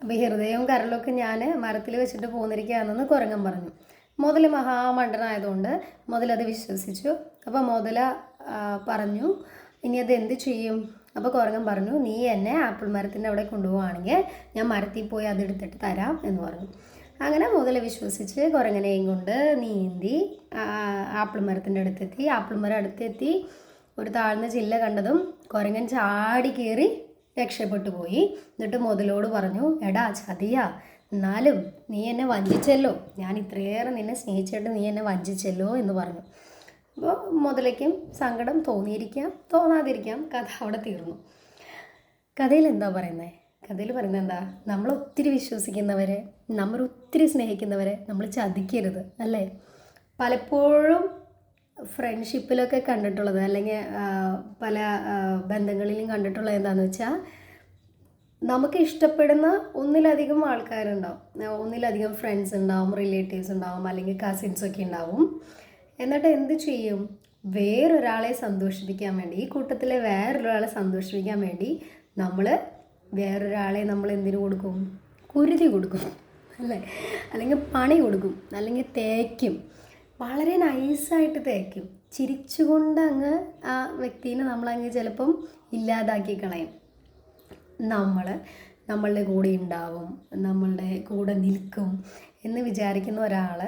അപ്പോൾ ഹൃദയവും കരളൊക്കെ ഞാൻ മരത്തിൽ വെച്ചിട്ട് പോന്നിരിക്കുകയാണെന്ന് കുരങ്ങൻ പറഞ്ഞു. മുതൽ മഹാമണ്ടനായതുകൊണ്ട് മുതലത് വിശ്വസിച്ചു. അപ്പോൾ മുതല പറഞ്ഞു, ഇനി അത് എന്ത് ചെയ്യും? അപ്പോൾ കുരങ്ങൻ പറഞ്ഞു, നീ എന്നെ ആപ്പിൾ മരത്തിൻ്റെ അവിടെ കൊണ്ടുപോവുകയാണെങ്കിൽ ഞാൻ മരത്തിൽ പോയി അതെടുത്തിട്ട് തരാം എന്ന് പറഞ്ഞു. അങ്ങനെ മുതല വിശ്വസിച്ച് കുരങ്ങനെയും കൊണ്ട് നീന്തി ആപ്പിൾ മരത്തിൻ്റെ അടുത്തെത്തി. ആപ്പിൾ മരം അടുത്തെത്തി ഒരു താഴ്ന്ന ചില്ല കണ്ടതും കുരങ്ങൻ ചാടി കയറി രക്ഷപ്പെട്ടു പോയി. എന്നിട്ട് മുതലോട് പറഞ്ഞു, എടാ ചതിയാ, എന്നാലും നീ എന്നെ വഞ്ചിച്ചല്ലോ, ഞാൻ ഇത്രയേറെ നിന്നെ സ്നേഹിച്ചിട്ട് നീ എന്നെ വഞ്ചിച്ചല്ലോ എന്ന് പറഞ്ഞു. അപ്പോൾ മുതലയ്ക്കും സങ്കടം തോന്നിയിരിക്കാം, തോന്നാതിരിക്കാം. കഥ അവിടെ തീർന്നു. കഥയിൽ എന്താ പറയുന്നത്? കഥയിൽ പറയുന്നത് എന്താ? നമ്മളൊത്തിരി വിശ്വസിക്കുന്നവരെ, നമ്മളൊത്തിരി സ്നേഹിക്കുന്നവരെ നമ്മൾ ചതിക്കരുത്, അല്ലേ? പലപ്പോഴും ഫ്രണ്ട്ഷിപ്പിലൊക്കെ കണ്ടിട്ടുള്ളത്, അല്ലെങ്കിൽ പല ബന്ധങ്ങളിലും കണ്ടിട്ടുള്ളത് എന്താണെന്ന് വെച്ചാൽ, നമുക്ക് ഇഷ്ടപ്പെടുന്ന ഒന്നിലധികം ആൾക്കാരുണ്ടാവും, ഒന്നിലധികം ഫ്രണ്ട്സ് ഉണ്ടാവും, റിലേറ്റീവ്സ് ഉണ്ടാവും, അല്ലെങ്കിൽ കസിൻസൊക്കെ ഉണ്ടാവും. എന്നിട്ട് എന്ത് ചെയ്യും? വേറൊരാളെ സന്തോഷിപ്പിക്കാൻ വേണ്ടി, ഈ കൂട്ടത്തിലെ വേറൊരാളെ സന്തോഷിപ്പിക്കാൻ വേണ്ടി വേറൊരാളെ നമ്മൾ എന്തിനു കൊടുക്കും? കുരുതി കൊടുക്കും, അല്ലേ? അല്ലെങ്കിൽ പണി കൊടുക്കും, അല്ലെങ്കിൽ തേക്കും, വളരെ നൈസായിട്ട് തേക്കും. ചിരിച്ചുകൊണ്ട് അങ്ങ് ആ വ്യക്തിനെ നമ്മളങ്ങ് ചിലപ്പം ഇല്ലാതാക്കി കളയും. നമ്മളുടെ കൂടെ ഉണ്ടാവും, നമ്മളുടെ കൂടെ നിൽക്കും എന്ന് വിചാരിക്കുന്ന ഒരാൾ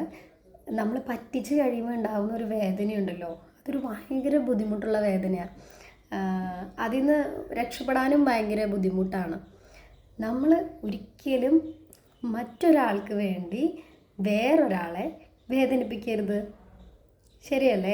നമ്മൾ പറ്റിച്ച് കഴിയുമ്പോൾ ഉണ്ടാകുന്ന ഒരു വേദനയുണ്ടല്ലോ, അതൊരു ഭയങ്കര ബുദ്ധിമുട്ടുള്ള വേദനയാണ്. അതിൽ നിന്ന് രക്ഷപ്പെടാനും ഭയങ്കര ബുദ്ധിമുട്ടാണ്. നമ്മൾ ഒരിക്കലും മറ്റൊരാൾക്ക് വേണ്ടി വേറൊരാളെ വേദനിപ്പിക്കരുത്, ശരിയല്ലേ?